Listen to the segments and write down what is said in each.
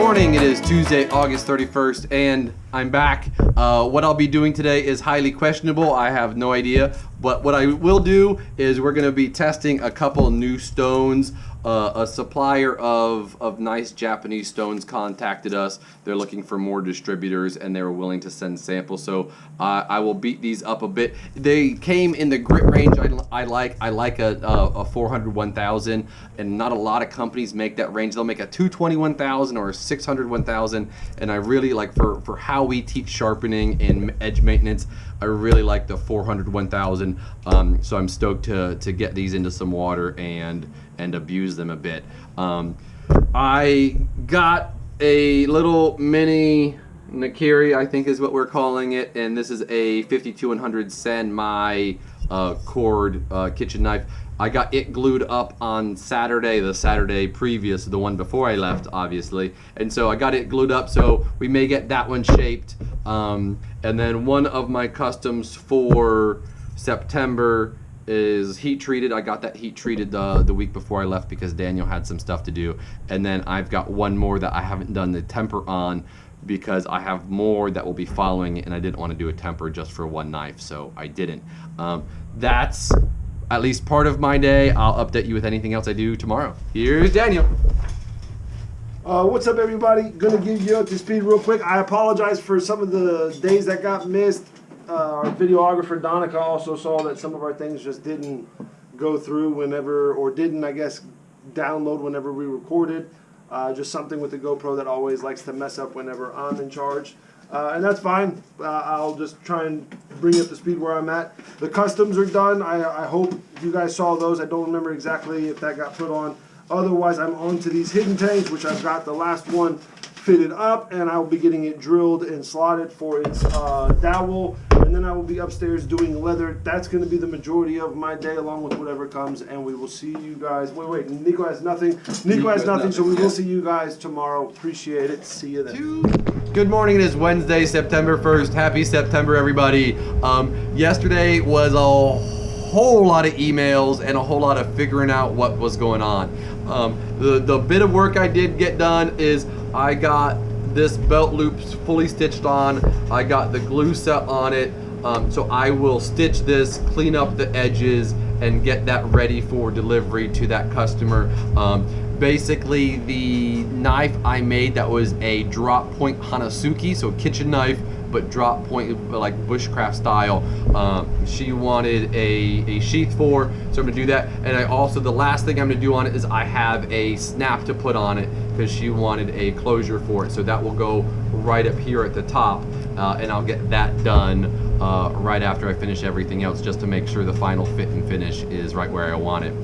morning. It is Tuesday, August 31st, and I'm back. What I'll be doing today is highly questionable. I have no idea. But what I will do is we're going to be testing a couple new stones. A supplier of nice Japanese stones contacted us. They're looking for more distributors, and they were willing to send samples. So I will beat these up a bit. They came in the grit range I like. I like a 400 1000, and not a lot of companies make that range. They'll make a 220 1000 or a 600 1000, and I really like for how we teach sharpening and edge maintenance. I really like the 400 1000. So I'm stoked to get these into some water and abuse them a bit. I got a little mini Nakiri, I think is what we're calling it, and this is a 5200 Sen my cord kitchen knife. I got it glued up on Saturday, the Saturday previous, the one before I left, obviously. And so I got it glued up, so we may get that one shaped. And then one of my customs for September is heat treated. I got that heat treated the week before I left because Daniel had some stuff to do. And then I've got one more that I haven't done the temper on because I have more that will be following it, and I didn't want to do a temper just for one knife, so I didn't. That's at least part of my day. I'll update you with anything else I do tomorrow. Here's Daniel. What's up, everybody? Gonna give you up to speed real quick. I apologize for some of the days that got missed. Our videographer Donica also saw that some of our things just didn't go through whenever, or didn't, I guess, download whenever we recorded. Just something with the GoPro that always likes to mess up whenever I'm in charge. And that's fine. I'll just try and bring you up to speed where I'm at. The customs are done. I hope you guys saw those. I don't remember exactly if that got put on. Otherwise, I'm on to these hidden tanks, which I've got the last one fitted up, and I'll be getting it drilled and slotted for its dowel. And then I will be upstairs doing leather. That's going to be the majority of my day, along with whatever comes. And we will see you guys. Wait. Nico has nothing. Nico has nothing. So we will see you guys tomorrow. Appreciate it. See you then. Good morning. It is Wednesday, September 1st. Happy September, everybody. Yesterday was a whole lot of emails and a whole lot of figuring out what was going on. The bit of work I did get done is I got this belt loop fully stitched on. I got the glue set on it. So I will stitch this, clean up the edges, and get that ready for delivery to that customer. Basically, the knife I made, that was a drop point Hanasuki, so kitchen knife, but drop point like bushcraft style. She wanted a sheath for, so I'm gonna do that. And I also, the last thing I'm gonna do on it is I have a snap to put on it because she wanted a closure for it. So that will go right up here at the top, and I'll get that done right after I finish everything else, just to make sure the final fit and finish is right where I want it.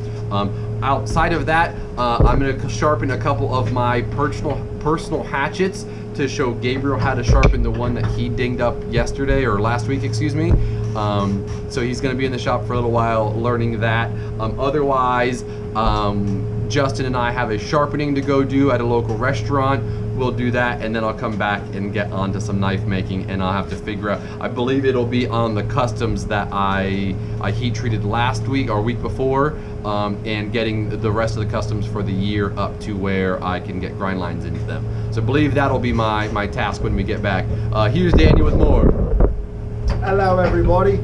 Outside of that, I'm gonna sharpen a couple of my personal hatchets to show Gabriel how to sharpen the one that he dinged up yesterday, or last week, excuse me. So he's gonna be in the shop for a little while learning that. Otherwise, Justin and I have a sharpening to go do at a local restaurant. We'll do that, and then I'll come back and get onto some knife making, and I'll have to figure out, I believe it'll be on the customs that I heat treated last week or week before, and getting the rest of the customs for the year up to where I can get grind lines into them. So I believe that'll be my task when we get back. Here's Daniel with more. Hello, everybody.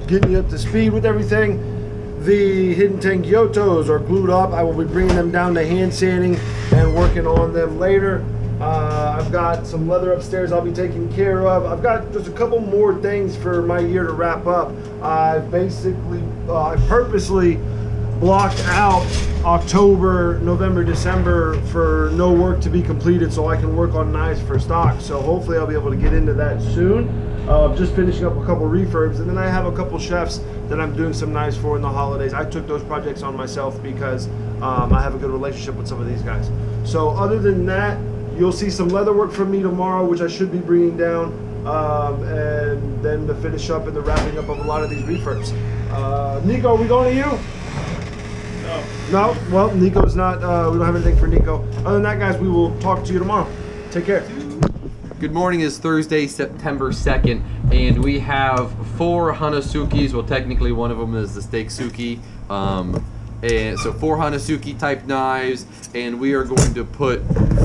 Getting you up to speed with everything. The hidden tank Gyotos are glued up. I will be bringing them down to hand sanding and working on them later. I've got some leather upstairs I'll be taking care of. I've got just a couple more things for my year to wrap up. I purposely blocked out October, November, December for no work to be completed so I can work on knives for stock. So hopefully I'll be able to get into that soon. Just finishing up a couple refurbs, and then I have a couple chefs that I'm doing some knives for in the holidays. I took those projects on myself because I have a good relationship with some of these guys. So other than that, you'll see some leather work from me tomorrow, which I should be bringing down, and then to finish up and the wrapping up of a lot of these refurbs. Nico, are we going to you? No? Well, Nico's not, we don't have anything for Nico. Other than that, guys, we will talk to you tomorrow. Take care. Good morning. Is Thursday, September 2nd, and we have 4 Hanasukis. Well, technically one of them is the Steak Suki. and so 4 Hanazuki type knives, and we are going to put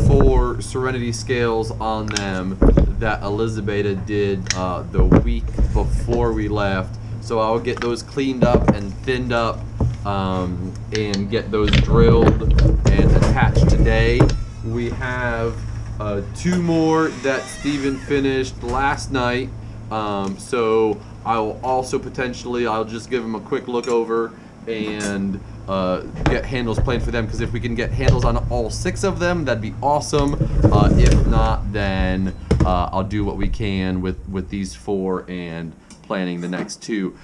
4 Serenity scales on them that Elizabeth did the week before we left. So I'll get those cleaned up and thinned up and get those drilled and attached today. We have 2 more that Steven finished last night. So I will also potentially, I'll just give him a quick look over and get handles planned for them, because if we can get handles on all 6 of them, that'd be awesome. If not, then I'll do what we can with these 4 and planning the next 2.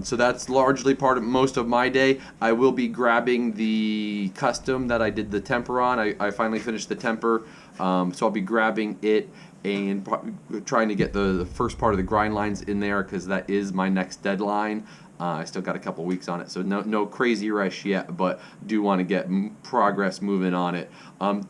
So that's largely part of most of my day. I will be grabbing the custom that I did the temper on. I finally finished the temper, so I'll be grabbing it and trying to get the first part of the grind lines in there, because that is my next deadline. I still got a couple weeks on it, so no crazy rush yet, but do want to get progress moving on it.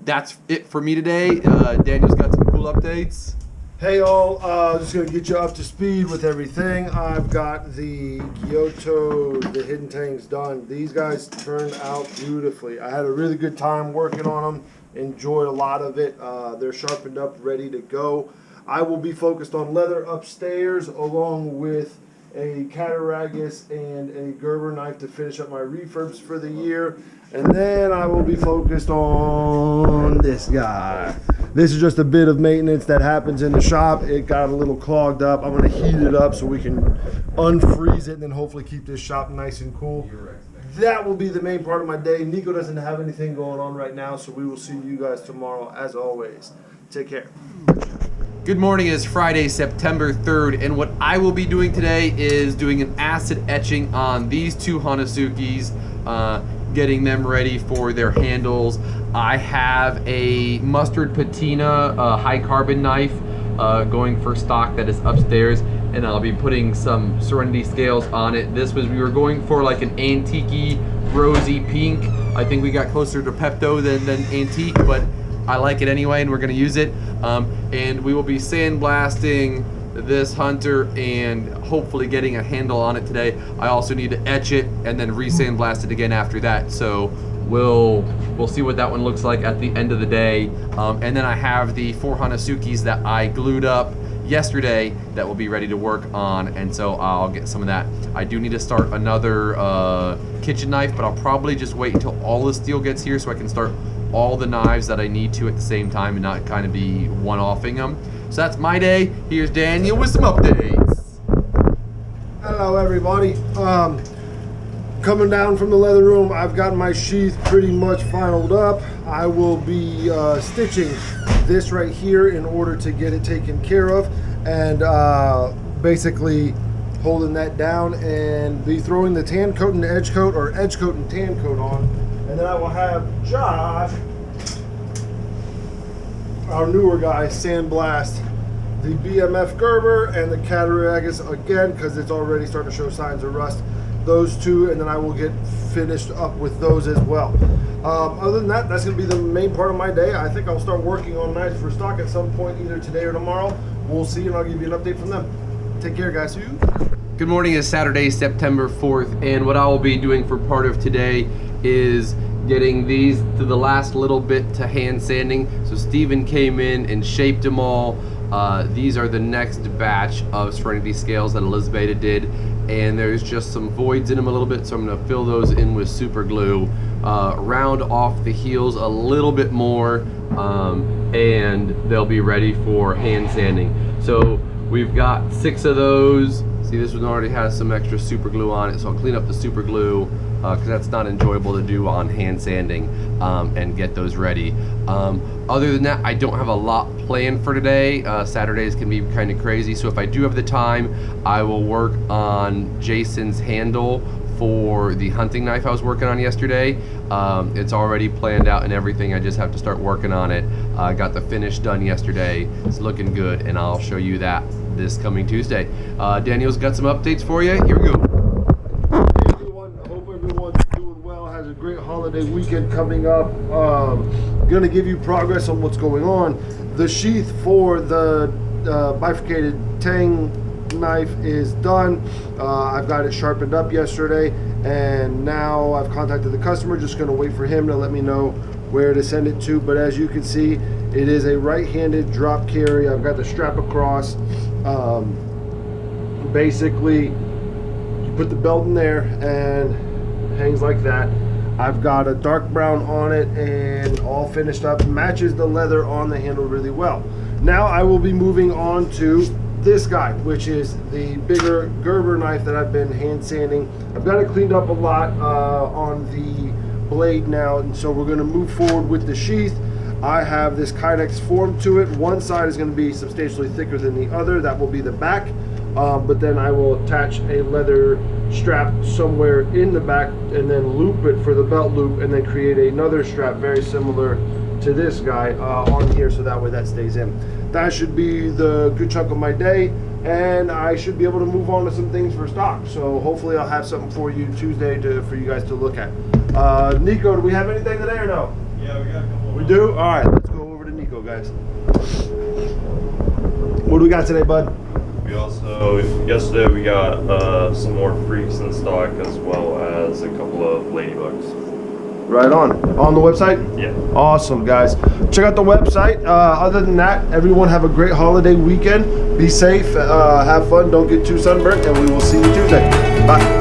That's it for me today. Daniel's got some cool updates. Hey all, just gonna get you up to speed with everything. I've got the Gyoto, the hidden tangs done. These guys turned out beautifully. I had a really good time working on them. Enjoyed a lot of it. They're sharpened up, ready to go. I will be focused on leather upstairs, along with a Cataragus and a Gerber knife to finish up my refurbs for the year. And then I will be focused on this guy. This is just a bit of maintenance that happens in the shop. It got a little clogged up. I'm gonna heat it up so we can unfreeze it and then hopefully keep this shop nice and cool. That will be the main part of my day. Nico doesn't have anything going on right now, so we will see you guys tomorrow as always. Take care. Good morning. It's Friday, September 3rd, and what I will be doing today is doing an acid etching on these 2 Hanazukis, getting them ready for their handles. I have a mustard patina high carbon knife going for stock that is upstairs, and I'll be putting some Serenity scales on it. We were going for like an antique rosy pink. I think we got closer to Pepto than antique, but I like it anyway, and we're gonna use it. And we will be sandblasting this Hunter and hopefully getting a handle on it today. I also need to etch it and then re-sandblast it again after that. So we'll see what that one looks like at the end of the day. And then I have the 4 Hanazukis that I glued up yesterday that will be ready to work on, and so I'll get some of that. I do need to start another kitchen knife, but I'll probably just wait until all the steel gets here so I can start all the knives that I need to at the same time and not kind of be one-offing them. So that's my day. Here's Daniel with some updates. Hello everybody. Coming down from the leather room, I've got my sheath pretty much finaled up. I will be stitching this right here in order to get it taken care of, and basically holding that down, and be throwing the tan coat and edge coat, or edge coat and tan coat on. And then I will have Josh, our newer guy, sandblast the BMF Gerber and the Cataragus again, because it's already starting to show signs of rust. Those 2, and then I will get finished up with those as well. Other than that, that's going to be the main part of my day. I think I'll start working on knives for stock at some point, either today or tomorrow. We'll see, and I'll give you an update from them. Take care, guys. Good morning. It's Saturday, September 4th, and what I will be doing for part of today is getting these to the last little bit to hand sanding. So Steven came in and shaped them all. These are the next batch of Serenity scales that Elizabeth did, and there's just some voids in them a little bit, so I'm going to fill those in with super glue, round off the heels a little bit more, and they'll be ready for hand sanding. So we've got 6 of those. See, this one already has some extra super glue on it, so I'll clean up the super glue, because that's not enjoyable to do on hand sanding, and get those ready. Other than that, I don't have a lot planned for today. Saturdays can be kind of crazy, so if I do have the time, I will work on Jason's handle for the hunting knife I was working on yesterday. It's already planned out and everything. I just have to start working on it. I got the finish done yesterday. It's looking good, and I'll show you that this coming Tuesday. Daniel's got some updates for you. Here we go. Has a great holiday weekend coming up. Gonna give you progress on what's going on. The sheath for the bifurcated tang knife is done. I've got it sharpened up yesterday, and now I've contacted the customer, just gonna wait for him to let me know where to send it to. But as you can see, it is a right-handed drop carry. I've got the strap across. Basically, you put the belt in there and it hangs like that. I've got a dark brown on it and all finished up, matches the leather on the handle really well. Now I will be moving on to this guy, which is the bigger Gerber knife that I've been hand sanding. I've got it cleaned up a lot on the blade now, and so we're going to move forward with the sheath. I have this Kydex form to it. One side is going to be substantially thicker than the other. That will be the back, but then I will attach a leather strap somewhere in the back and then loop it for the belt loop, and then create another strap very similar to this guy on here, so that way that stays in. That should be the good chunk of my day, and I should be able to move on to some things for stock. So hopefully I'll have something for you Tuesday for you guys to look at. Nico, do we have anything today or no? Yeah, we got a couple. We do? All right, let's go over to Nico, guys. What do we got today, bud? We also, yesterday we got some more freaks in stock, as well as a couple of ladybugs. Right on the website? Yeah. Awesome, guys. Check out the website. Other than that, everyone have a great holiday weekend. Be safe, have fun, don't get too sunburnt, and we will see you Tuesday. Bye.